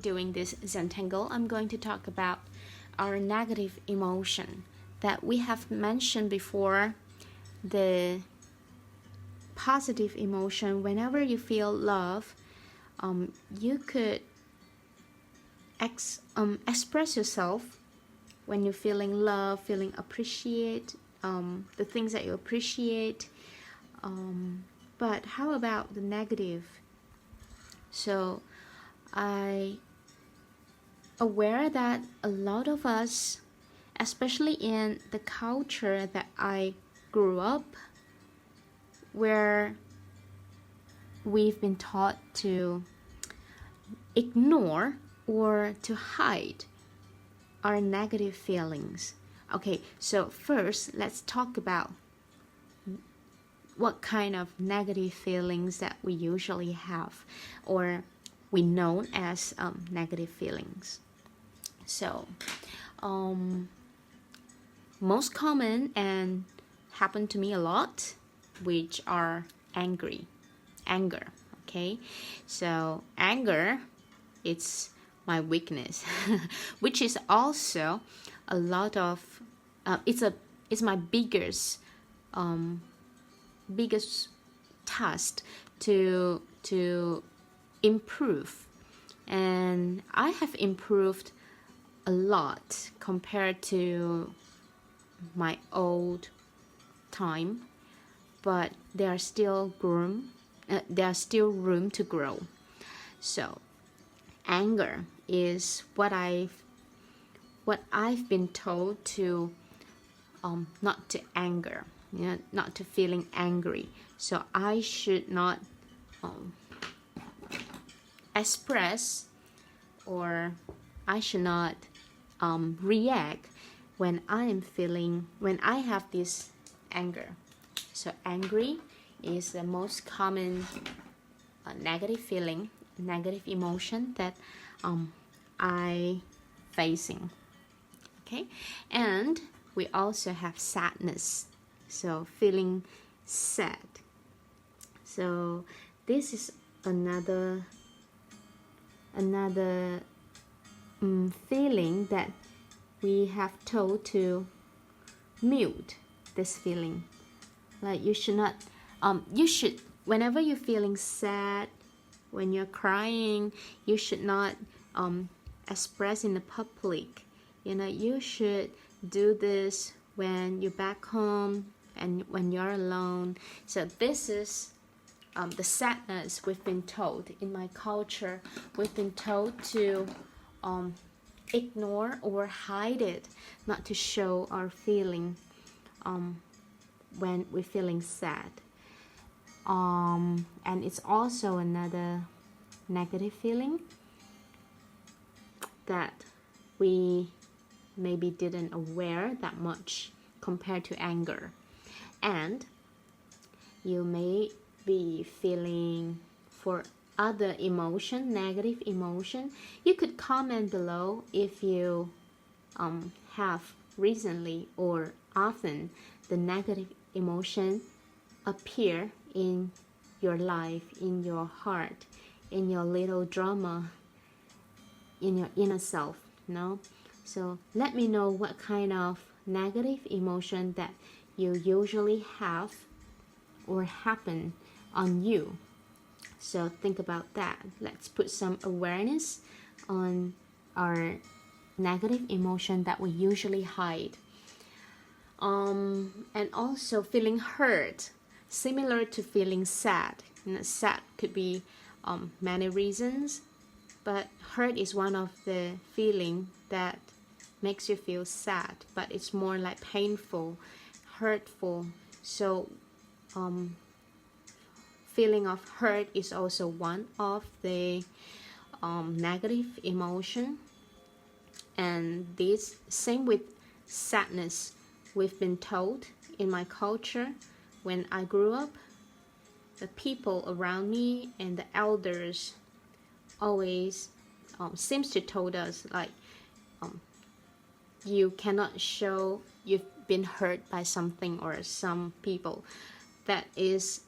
doing this Zentangle, I'm going to talk about our negative emotion that we have mentioned before. The positive emotion, whenever you feel love, you could express yourself when you're feeling love, feeling appreciate, the things that you appreciate. But how about the negative? So I aware that a lot of us, especially in the culture that I grew up, where we've been taught to ignore or to hide our negative feelings. Okay, so first let's talk about what kind of negative feelings that we usually have, or we know as negative feelings. So most common and happen to me a lot, which are anger. Okay, so anger, it's my weakness which is also a lot of it's my biggest task to improve, and I have improved a lot compared to my old time, but there are still room to grow. So anger is what I've been told to not to anger, not to feeling angry. So I should not express, or I should not react when I have this anger. So angry is the most common negative feeling, negative emotion that I facing. Okay, and we also have sadness, so feeling sad. So this is another feeling that we have told to mute this feeling. Like you should not whenever you're feeling sad, when you're crying, you should not express in the public. You should do this when you're back home and when you're alone. So this is the sadness we've been told in my culture. We've been told to ignore or hide it, not to show our feeling when we're feeling sad. And it's also another negative feeling that we maybe didn't aware that much compared to anger. And you may be feeling for other emotion, negative emotion. You could comment below if you have recently or often the negative emotion appear in your life, in your heart, in your little drama, in your inner self. So let me know what kind of negative emotion that you usually have or happen on you. So think about that. Let's put some awareness on our negative emotion that we usually hide. And also feeling hurt, similar to feeling sad. Sad could be many reasons, but hurt is one of the feeling that makes you feel sad, but it's more like painful, hurtful. So feeling of hurt is also one of the negative emotion. And this same with sadness. We've been told in my culture, when I grew up, the people around me and the elders always seems to told us like you cannot show you've been hurt by something or some people. That is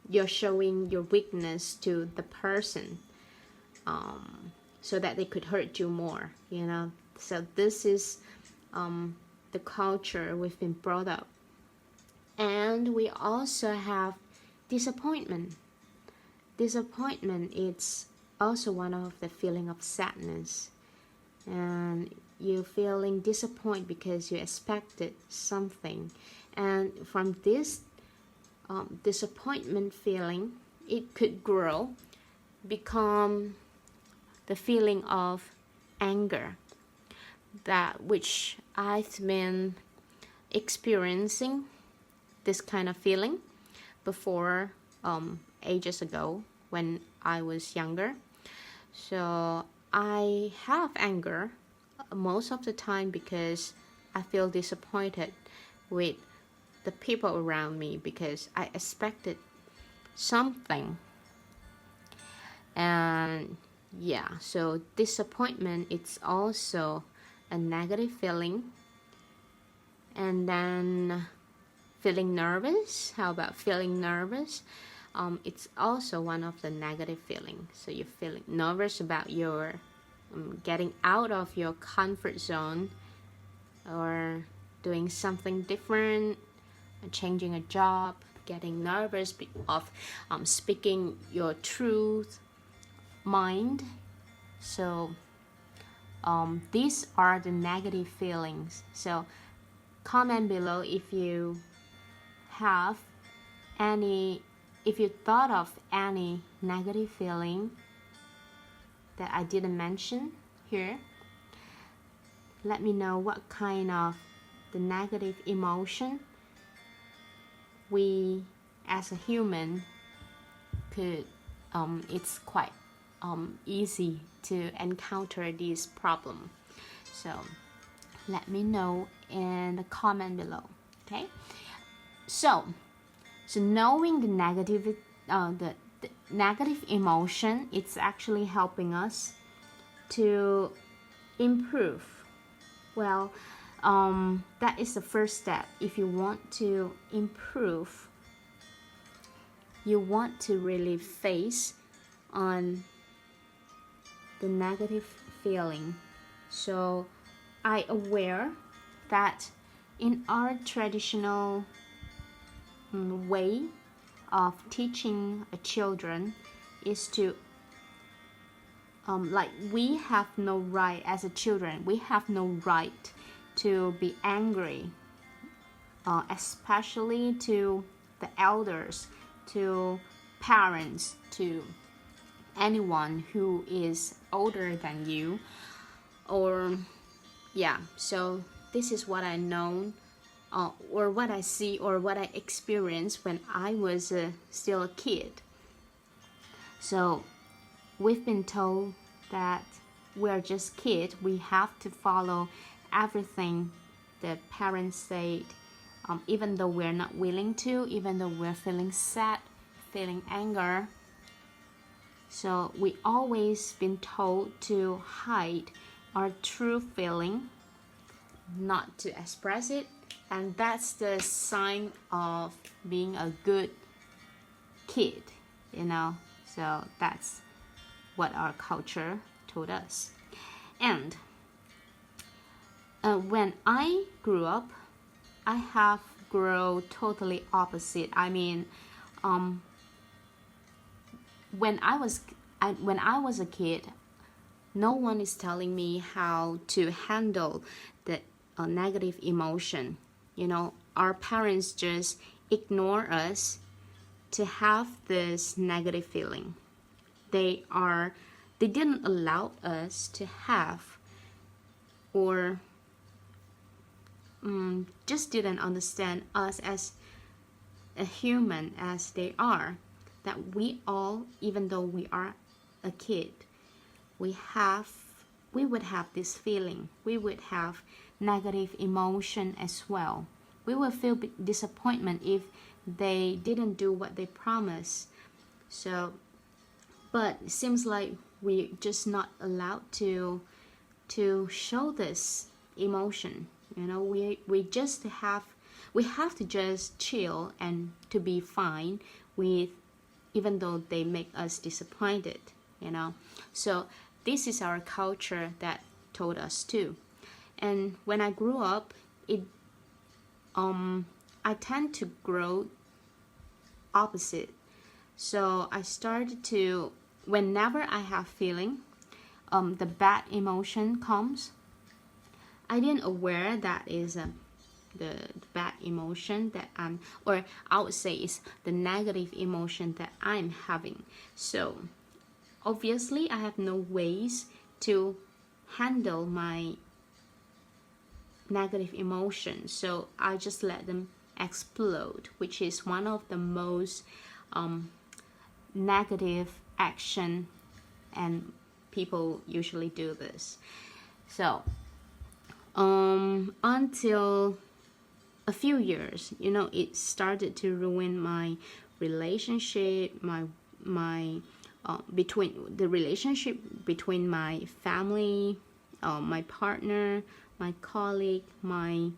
you're showing your weakness to the person. so that they could hurt you more, you know. So this is the culture we've been brought up. And we also have disappointment. Disappointment is also one of the feeling of sadness, and you're feeling disappointed because you expected something, and from this disappointment feeling, it could grow, become the feeling of anger, that which I've been experiencing this kind of feeling before, ages ago when I was younger. So I have anger most of the time because I feel disappointed with the people around me because I expected something. And yeah, so disappointment, it's also a negative feeling. And then feeling nervous. How about feeling nervous? It's also one of the negative feelings. So you're feeling nervous about your getting out of your comfort zone, or doing something different, changing a job, getting nervous of speaking your truth mind. So these are the negative feelings. So comment below if you have any, if you thought of any negative feeling that I didn't mention here. Let me know what kind of the negative emotion we as a human could, it's quite easy to encounter this problem. So let me know in the comment below. Okay, so knowing the negative the negative emotion, it's actually helping us to improve. Well, that is the first step. If you want to improve, you want to really face on the negative feeling. So I aware that in our traditional way of teaching children is to like, we have no right as a children, we have no right to be angry, especially to the elders, to parents, to anyone who is older than you. Or yeah, so this is what I know, or what I see, or what I experienced when I was still a kid. So we've been told that we're just kids, we have to follow everything the parents said, even though we're not willing to, even though we're feeling sad, feeling anger. So we always been told to hide our true feeling, not to express it, and that's the sign of being a good kid, you know. So that's what our culture told us. And when I grew up, I have grown totally opposite. I mean, when I was a kid, no one is telling me how to handle the negative emotion. You know, our parents just ignore us to have this negative feeling. They didn't allow us to have, or just didn't understand us as a human as they are. That we all, even though we are a kid, we would have this feeling. We would have negative emotion as well. We will feel disappointment if they didn't do what they promised. So, but it seems like we just not allowed to show this emotion. You know, we have to just chill and to be fine with, even though they make us disappointed. You know, so this is our culture that told us too. And when I grew up, I tend to grow opposite. So I started to, whenever I have feeling, the bad emotion comes, I didn't aware that is the bad emotion that or I would say is the negative emotion that I'm having. So obviously I have no ways to handle my negative emotions, so I just let them explode, which is one of the most negative action, and people usually do this. So until a few years, it started to ruin my relationship, my between the relationship between my family, my partner, my colleague, my,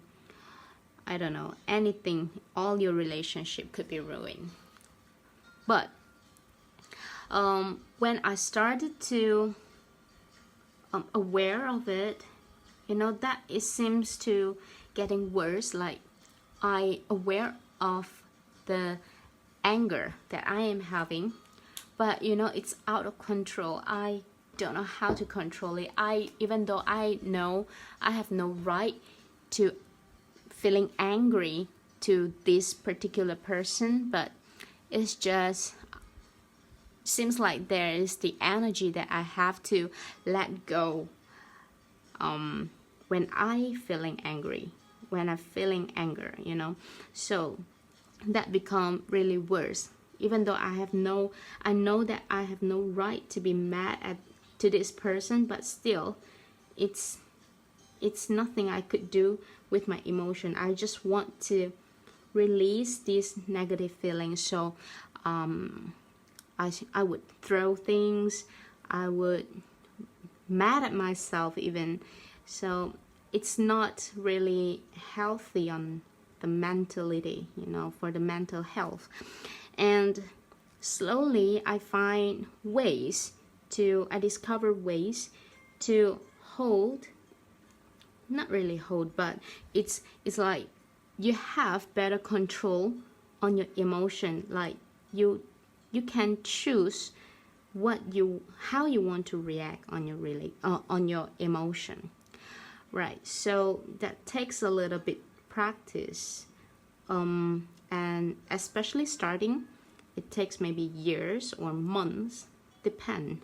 I don't know, anything. All your relationship could be ruined. But when I started to aware of it, that it seems to getting worse. Like I aware of the anger that I am having, but it's out of control. I don't know how to control it. Even though I know I have no right to feeling angry to this particular person, but it's just seems like there is the energy that I have to let go when I feeling angry, when I'm feeling anger, so that become really worse. Even though I know that I have no right to be mad to this person, but still it's nothing I could do with my emotion. I just want to release these negative feelings. So I would throw things, I would mad at myself even. So it's not really healthy on the mentality, for the mental health. And slowly I discover ways to hold, not really hold, but it's like you have better control on your emotion. Like you can choose how you want to react on your emotion, right? So that takes a little bit practice, and especially starting, it takes maybe years or months, depend,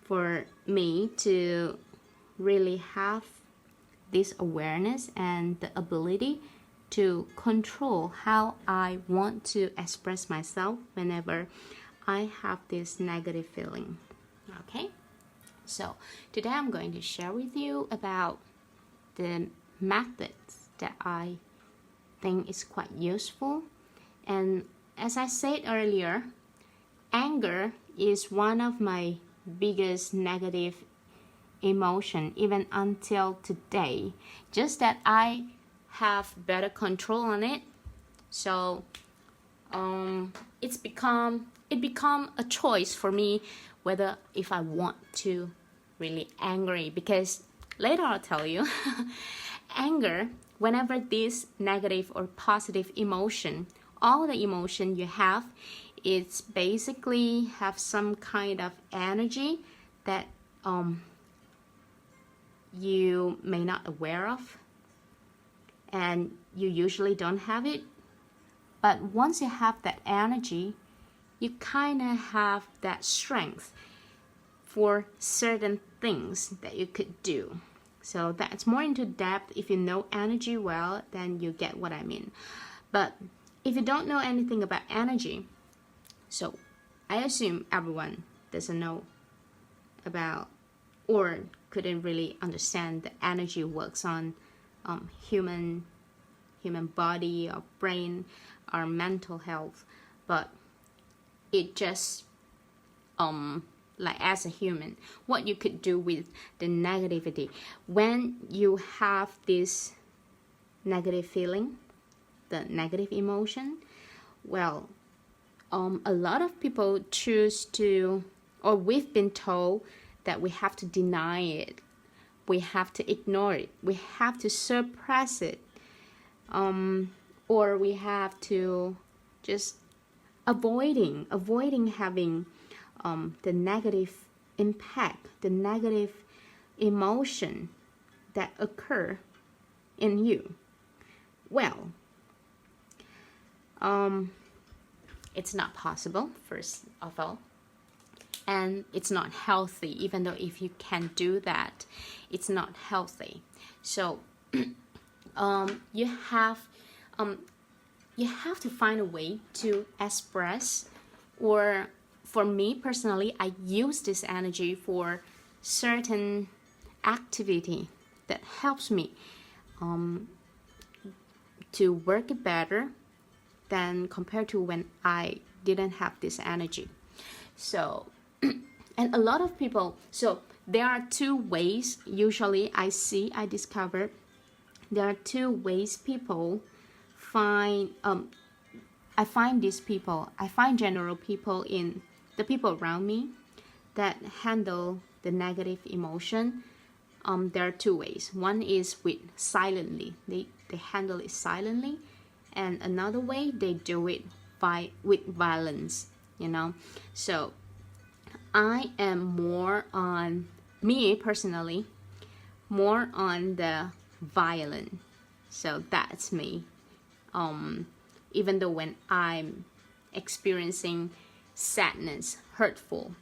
for me to really have this awareness and the ability to control how I want to express myself whenever I have this negative feeling. Okay, so today I'm going to share with you about the methods that I think is quite useful. And as I said earlier, anger is one of my biggest negative emotion even until today, just that I have better control on it. So it become a choice for me whether if I want to really angry, because later I'll tell you anger, whenever this negative or positive emotion, all the emotion you have, it's basically have some kind of energy that you may not aware of, and you usually don't have it. But once you have that energy, you kind of have that strength for certain things that you could do. So that's more into depth. If you know energy well, then you get what I mean. But if you don't know anything about energy, so I assume everyone doesn't know about or couldn't really understand the energy works on human body or brain or mental health. But it just like as a human, what you could do with the negativity when you have this negative feeling, the negative emotion. Well, a lot of people choose to, or we've been told that we have to deny it, we have to ignore it, we have to suppress it, or we have to just avoiding having the negative impact, the negative emotion that occur in you. Well, it's not possible, first of all, and it's not healthy. Even though if you can do that, it's not healthy. So you have to find a way to express, or for me personally, I use this energy for certain activity that helps me to work better than compared to when I didn't have this energy. So, and a lot of people, so there are two ways usually I discovered there are two ways people find, I find general people in the people around me that handle the negative emotion. There are two ways. One is with silently, they handle it silently, and another way they do it with violence, So I am more on, me personally, more on the violent. So that's me. Even though when I'm experiencing sadness, hurtful,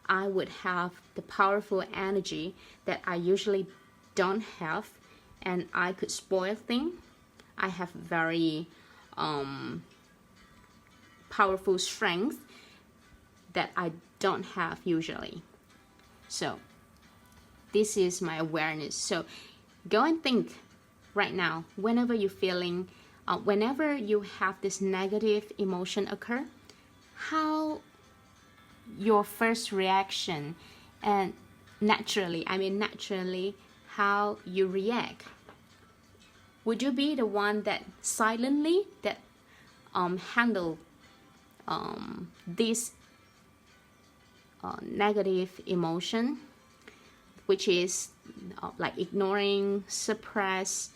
I would have the powerful energy that I usually don't have, and I could spoil things. I have very powerful strength that I don't have usually. So this is my awareness. So go and think right now, whenever you're feeling, whenever you have this negative emotion occur, how your first reaction, and naturally, how you react. Would you be the one that silently that handle this negative emotion, which is like ignoring, suppress,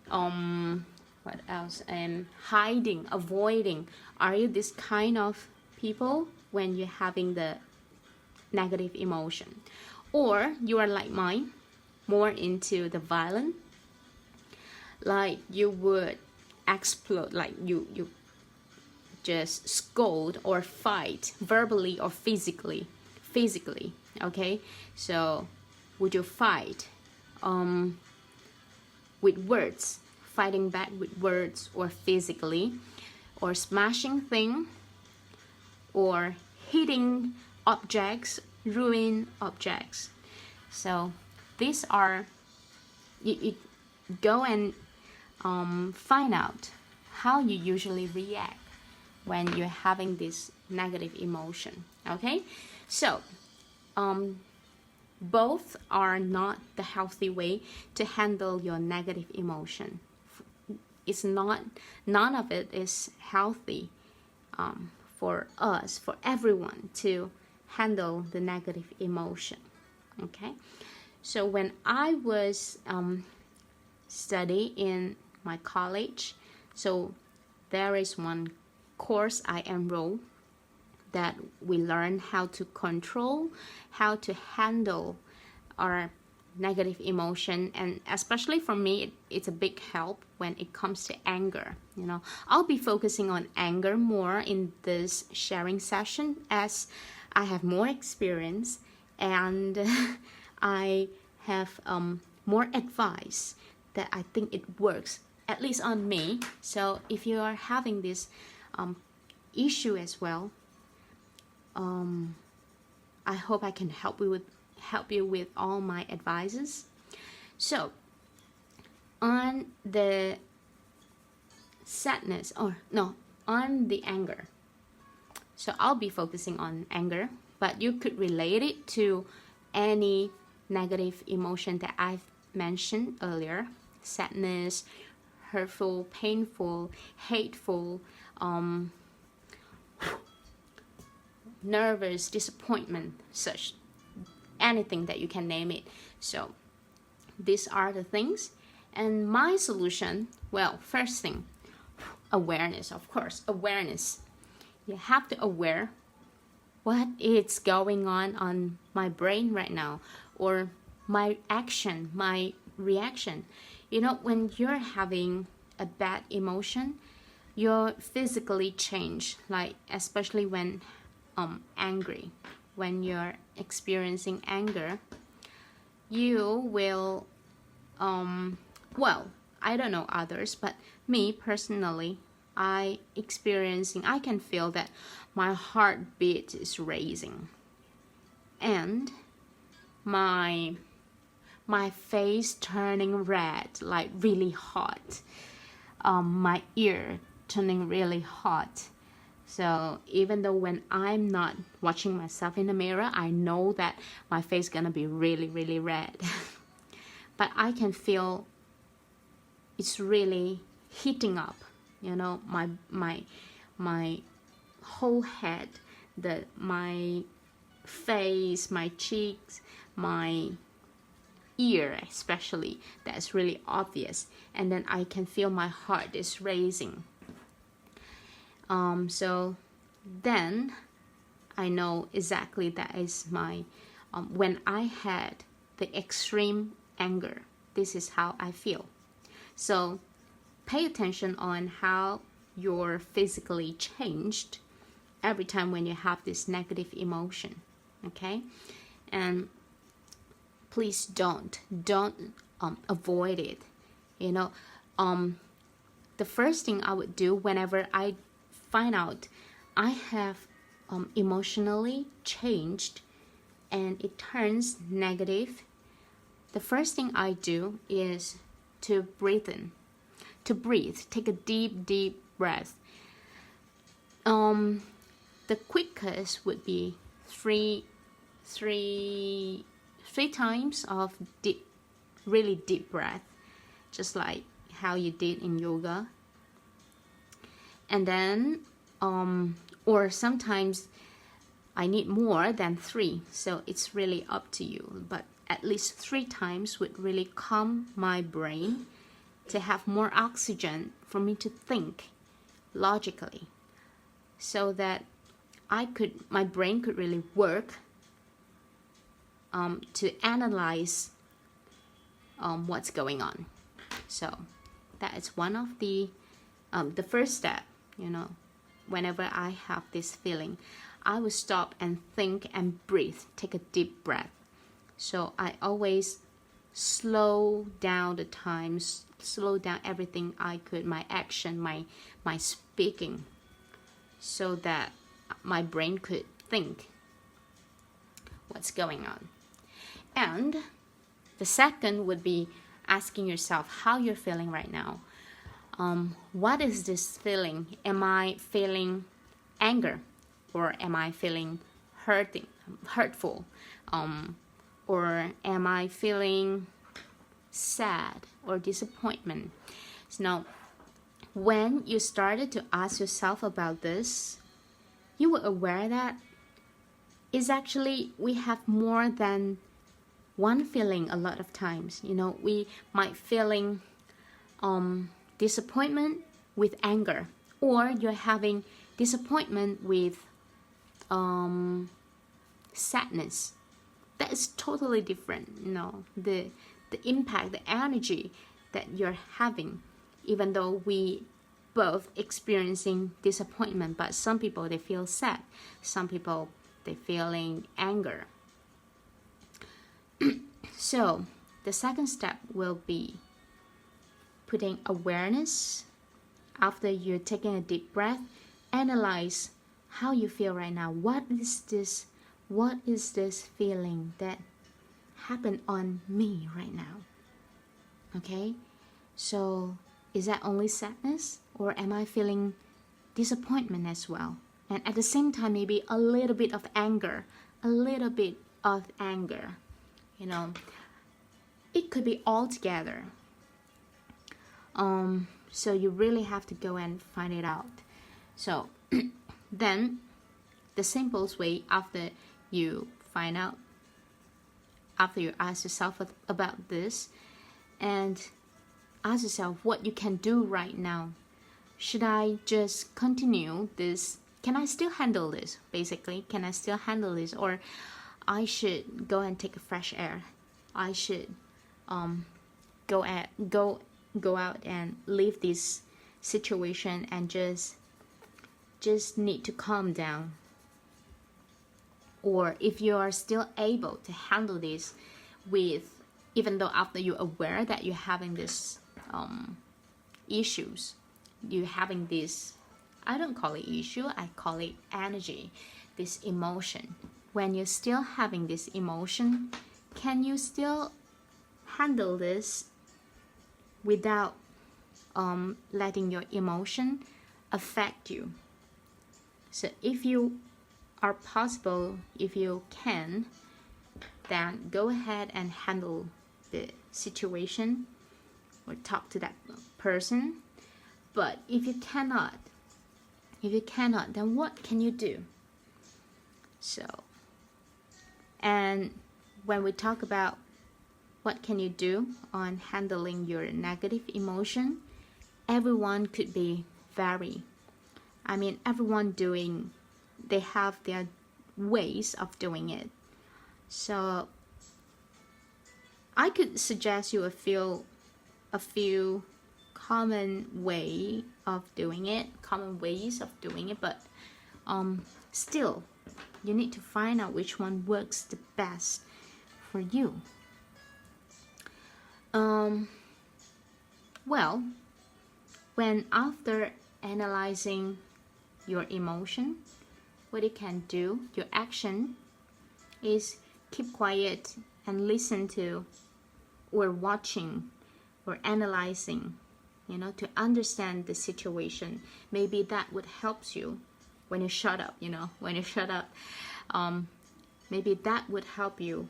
what else, and hiding, avoiding? Are you this kind of people when you're having the negative emotion? Or you are like mine, more into the violent, like you would explode, like you just scold or fight verbally or physically, okay? So would you fight with words, fighting back with words, or physically, or smashing things, or hitting objects, ruin objects? So these are, you go and find out how you usually react when you're having this negative emotion, okay? So both are not the healthy way to handle your negative emotion. It's not, none of it is healthy for us, for everyone to handle the negative emotion, okay? So when I was studying in my college, so there is one course I enrolled that we learn how to control, how to handle our negative emotion. And especially for me, it's a big help when it comes to anger. I'll be focusing on anger more in this sharing session, as I have more experience and I have more advice that I think it works, at least on me. So if you are having this issue as well, I hope I can help you with all my advices. So on the sadness, on the anger. So I'll be focusing on anger, but you could relate it to any negative emotion that I've mentioned earlier: sadness, hurtful, painful, hateful, nervous, disappointment, such. anything that you can name it. So these are the things. And my solution, well, first thing, awareness, of course, awareness. You have to aware what is going on my brain right now, or my action, my reaction. You know, when you're having a bad emotion, you're physically change, like especially when angry. When you're experiencing anger, you will well, I don't know others, but me personally, I can feel that my heartbeat is raising, and my face turning red, like really hot, my ear turning really hot. So even though when I'm not watching myself in the mirror, I know that my face gonna be really, really red. But I can feel it's really heating up, you know, my whole head, my face, my cheeks, my ear especially, that's really obvious. And then I can feel my heart is racing. So then I know exactly that is my when I had the extreme anger, this is how I feel. So pay attention on how you're physically changed every time when you have this negative emotion, okay? And please don't avoid it. You know, the first thing I would do whenever I find out I have emotionally changed and it turns negative, the first thing I do is to breathe in. To breathe, take a deep breath. The quickest would be three times of really deep breath, just like how you did in yoga. And then, or sometimes I need more than 3, so it's really up to you. But at least 3 times would really calm my brain to have more oxygen for me to think logically, so that my brain could really work to analyze what's going on. So that is one of the first step. You know, whenever I have this feeling, I will stop and think and breathe, take a deep breath. So I always slow down the times, slow down everything I could, my action, my speaking, so that my brain could think what's going on. And the second would be asking yourself how you're feeling right now. What is this feeling? Am I feeling anger, or am I feeling hurtful? Or am I feeling sad or disappointment? So now, when you started to ask yourself about this, you were aware that it's actually we have more than one feeling a lot of times. You know, we might feeling disappointment with anger, or you're having disappointment with sadness. That is totally different. You know, the impact, the energy that you're having, even though we both experiencing disappointment, but some people they feel sad, some people they feeling anger. So the second step will be putting awareness. After you're taking a deep breath, analyze how you feel right now. What is this feeling that happened on me right now? Okay, so is that only sadness, or am I feeling disappointment as well? And at the same time, maybe a little bit of anger. You know, it could be all together. So you really have to go and find it out. So then the simplest way after you find out after you ask yourself about this, and ask yourself what you can do right now. Should I just continue this? Can I still handle this? Basically, can I still handle this? Or I should go and take a fresh air. I should go out and leave this situation and just need to calm down. Or if you are still able to handle this with, even though after you're aware that you're having this issues, you're having this, I don't call it issue, I call it energy, this emotion. When you're still having this emotion, can you still handle this without letting your emotion affect you? So if you are possible, if you can, then go ahead and handle the situation or talk to that person. But if you cannot, then what can you do? So, and when we talk about what can you do on handling your negative emotion, everyone could be everyone they have their ways of doing it. So I could suggest you a few common ways of doing it, but still you need to find out which one works the best for you. Well, when after analyzing your emotion, what you can do, your action is keep quiet and listen to, or watching, or analyzing, to understand the situation. Maybe that would help you when you shut up, maybe that would help you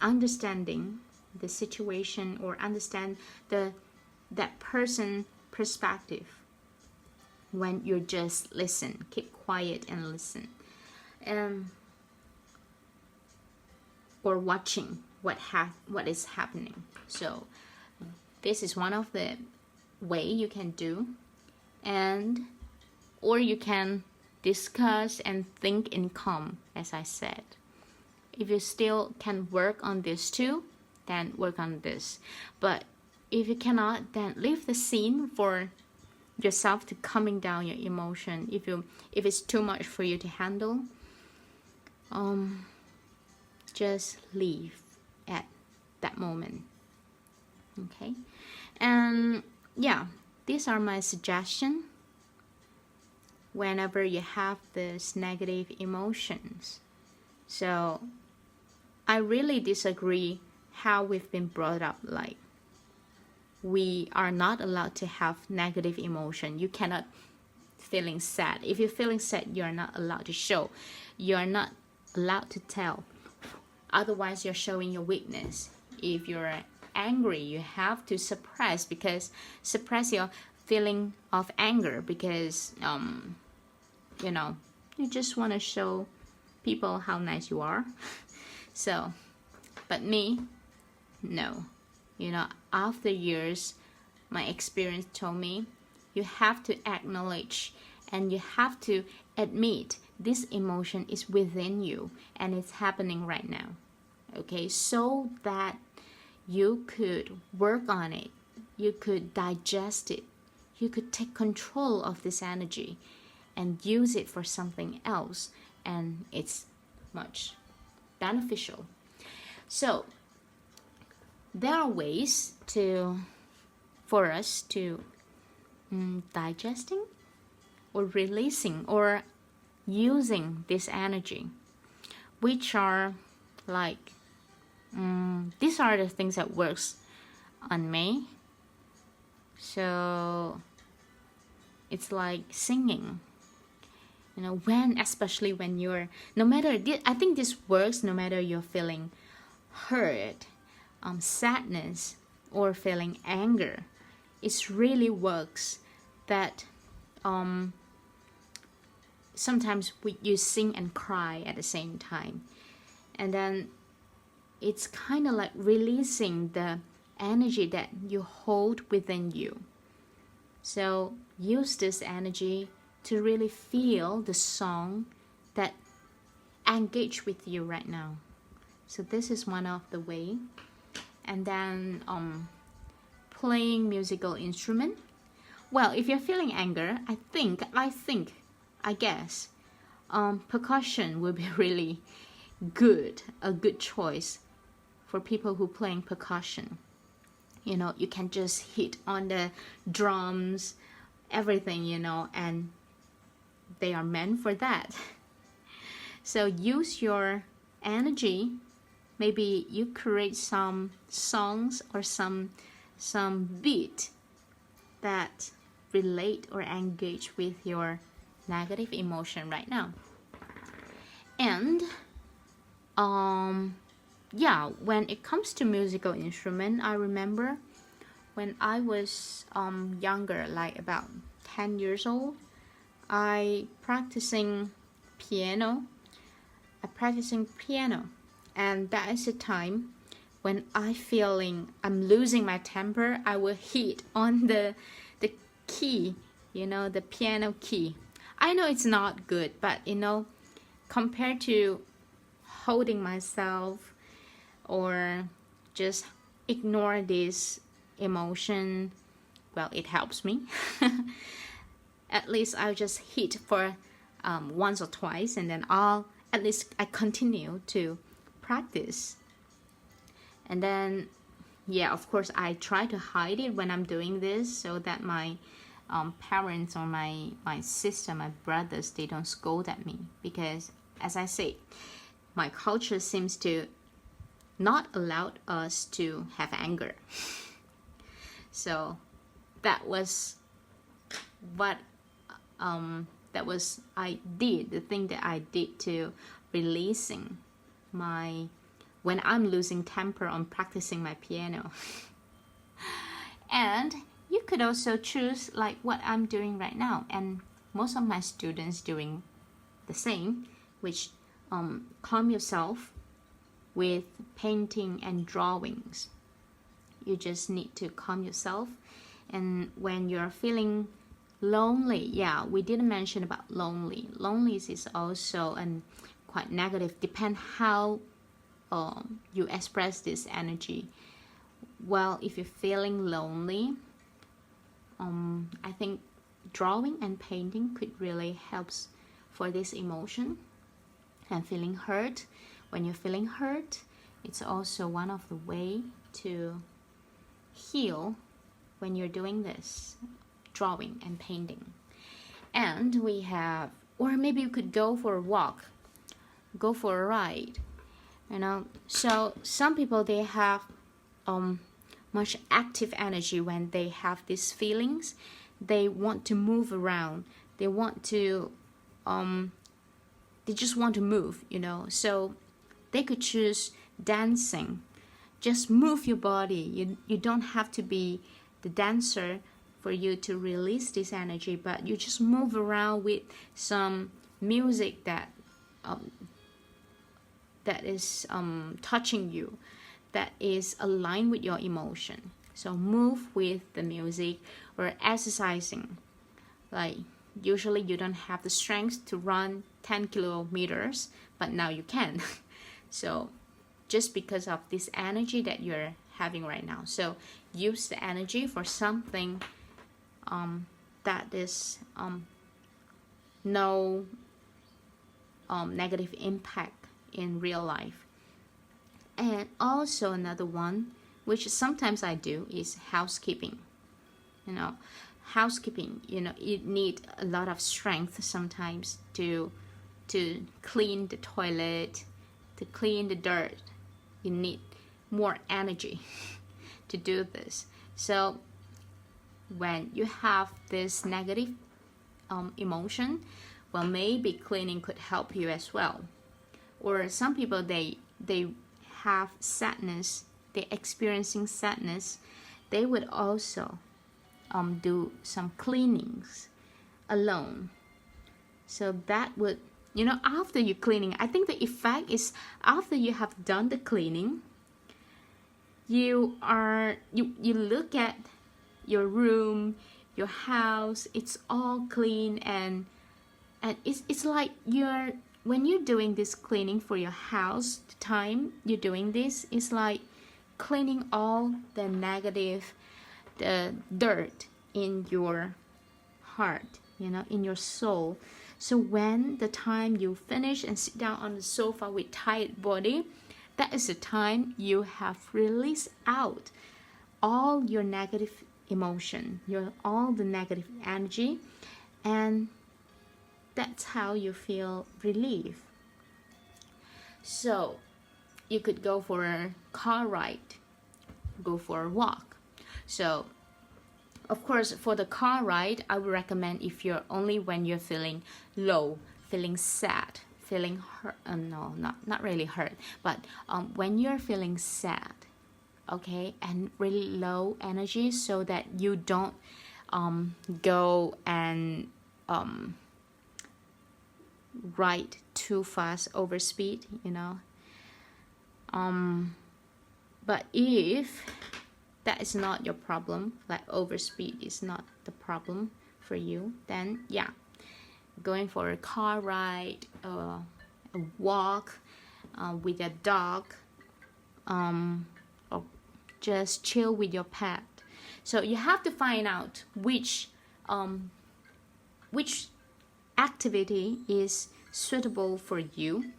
understanding the situation, or understand that person perspective. When you just listen, keep quiet and listen, or watching what is happening. So this is one of the way you can do, or you can discuss and think in calm, as I said. If you still can work on this too, then work on this. But if you cannot, then leave the scene for yourself to calming down your emotion. If it's too much for you to handle, just leave at that moment. Okay, and yeah, these are my suggestions whenever you have this negative emotions. So I really disagree how we've been brought up, like we are not allowed to have negative emotion. You cannot feeling sad. If you're feeling sad, you are not allowed to show. You are not allowed to tell. Otherwise, you're showing your weakness. If you're angry, you have to suppress your feeling of anger, because you just want to show people how nice you are. So, but me, no. After years, my experience told me you have to acknowledge and you have to admit this emotion is within you and it's happening right now. Okay, so that you could work on it, you could digest it, you could take control of this energy and use it for something else, and it's much beneficial. So there are ways for us to digesting or releasing or using this energy, which are like these are the things that works on me. So it's like singing, especially when you're, I think this works no matter you're feeling hurt, sadness, or feeling anger. It really works that sometimes you sing and cry at the same time, and then it's kind of like releasing the energy that you hold within you. So use this energy to really feel the song that engage with you right now. So this is one of the way. And then playing musical instrument. Well, if you're feeling anger, I guess percussion will be really a good choice for people who playing percussion. You know, you can just hit on the drums, everything, you know, and they are meant for that. So use your energy. Maybe you create some songs or some beat that relate or engage with your negative emotion right now. And yeah, when it comes to musical instrument, I remember when I was younger, like about 10 years old, I practicing piano. And that is the time when I'm losing my temper. I will hit on the key, you know, the piano key. I know it's not good, but you know, compared to holding myself or just ignore this emotion, well, it helps me. At least I'll just hit for once or twice, and then I continue to practice. And then, yeah, of course, I try to hide it when I'm doing this so that my parents or my sister, my brothers, they don't scold at me. Because, as I say, my culture seems to not allow us to have anger. So that was what the thing that I did to releasing when I'm losing temper on practicing my piano. And you could also choose like what I'm doing right now, and most of my students doing the same, which calm yourself with painting and drawings. You just need to calm yourself. And when you're feeling lonely, yeah, we didn't mention about lonely. Lonely is also quite negative, depend how you express this energy. Well, if you're feeling lonely, I think drawing and painting could really help for this emotion. And feeling hurt, when you're feeling hurt, it's also one of the way to heal when you're doing this, drawing and painting. And we have, or maybe you could go for a walk, go for a ride, you know. So some people, they have much active energy when they have these feelings. They want to move around, they just want to move, you know. So they could choose dancing. Just move your body. You don't have to be the dancer for you to release this energy, but you just move around with some music that is touching you, that is aligned with your emotion. So move with the music, or exercising. Like usually you don't have the strength to run 10 kilometers, but now you can. So just because of this energy that you're having right now. So use the energy for something that is no negative impact in real life. And also another one, which sometimes I do, is housekeeping. You know, housekeeping, you know, you need a lot of strength sometimes to clean the toilet, to clean the dirt. You need more energy to do this. So when you have this negative emotion, well, maybe cleaning could help you as well. Or some people, they have sadness, they're experiencing sadness, they would also do some cleanings alone. So that would, you know, after you cleaning, I think the effect is after you have done the cleaning, you look at your room, your house, it's all clean, and it's like when you're doing this cleaning for your house, the time you're doing this is like cleaning all the negative, the dirt in your heart, in your soul. So when the time you finish and sit down on the sofa with tired body, that is the time you have released out all your negative emotion, all the negative energy, and that's how you feel relief. So you could go for a car ride, go for a walk. So of course, for the car ride, I would recommend if you're only when you're feeling low, feeling sad, feeling hurt. No, not really hurt, but when you're feeling sad, okay, and really low energy, so that you don't go and ride too fast, over speed, But if that is not your problem, like overspeed is not the problem for you, then yeah, going for a car ride, a walk with a dog, or just chill with your pet. So you have to find out which activity is suitable for you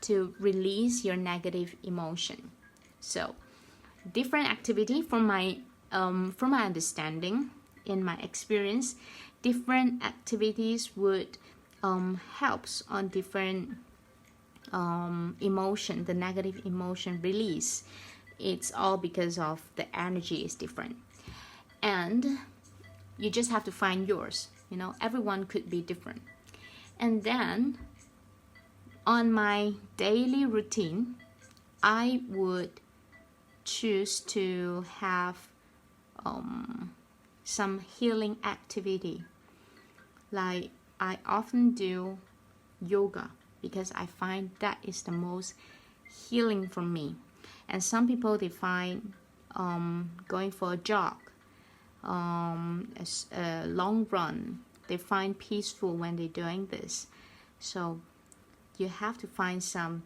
to release your negative emotion. So different activity, from my understanding, in my experience, different activities would helps on different emotion, the negative emotion release. It's all because of the energy is different, and you just have to find yours. Everyone could be different. And then on my daily routine, I would choose to have some healing activity. Like I often do yoga because I find that is the most healing for me. And some people, they find going for a jog, a long run, they find peaceful when they're doing this. So you have to find some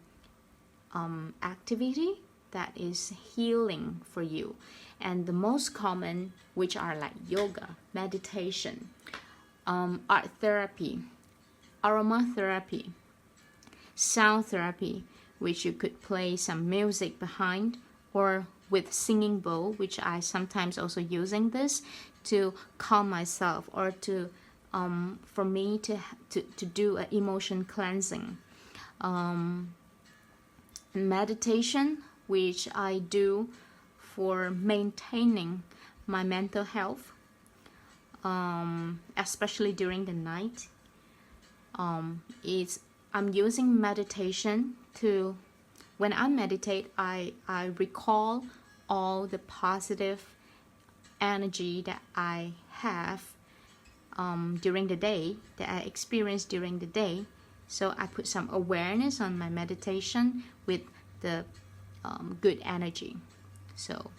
activity that is healing for you. And the most common, which are like yoga, meditation, art therapy, aromatherapy, sound therapy, which you could play some music behind, or with singing bowl, which I sometimes also using this to calm myself, or to for me to do an emotion cleansing. Meditation, which I do for maintaining my mental health, especially during the night. I'm using meditation to, when I meditate, I recall all the positive energy that I have during the day, that I experience during the day. So I put some awareness on my meditation with the good energy. So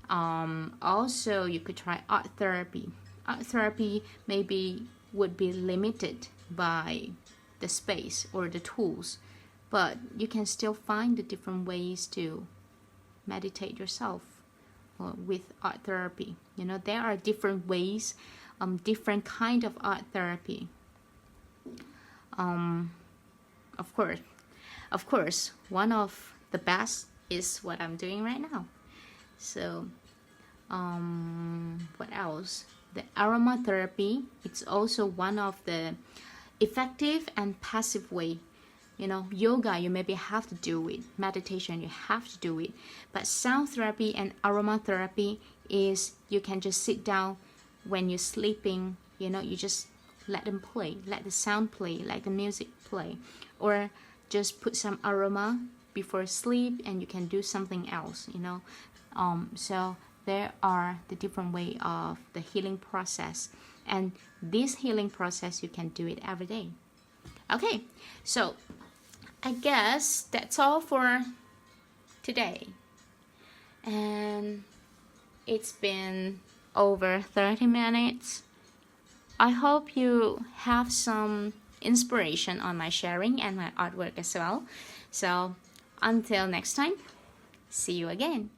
also you could try art therapy. Art therapy maybe would be limited by the space or the tools, but you can still find the different ways to meditate yourself with art therapy. There are different ways, different kind of art therapy. Of course, one of the best is what I'm doing right now. So what else? The aromatherapy, it's also one of the effective and passive way. Yoga, you maybe have to do it. Meditation, you have to do it. But sound therapy and aromatherapy is, you can just sit down when you're sleeping, you just let them play, let the sound play, let the music play, or just put some aroma before sleep and you can do something else. So there are the different way of the healing process, and this healing process you can do it every day. Okay, so I guess that's all for today. And it's been over 30 minutes. I hope you have some inspiration on my sharing and my artwork as well. So until next time, see you again.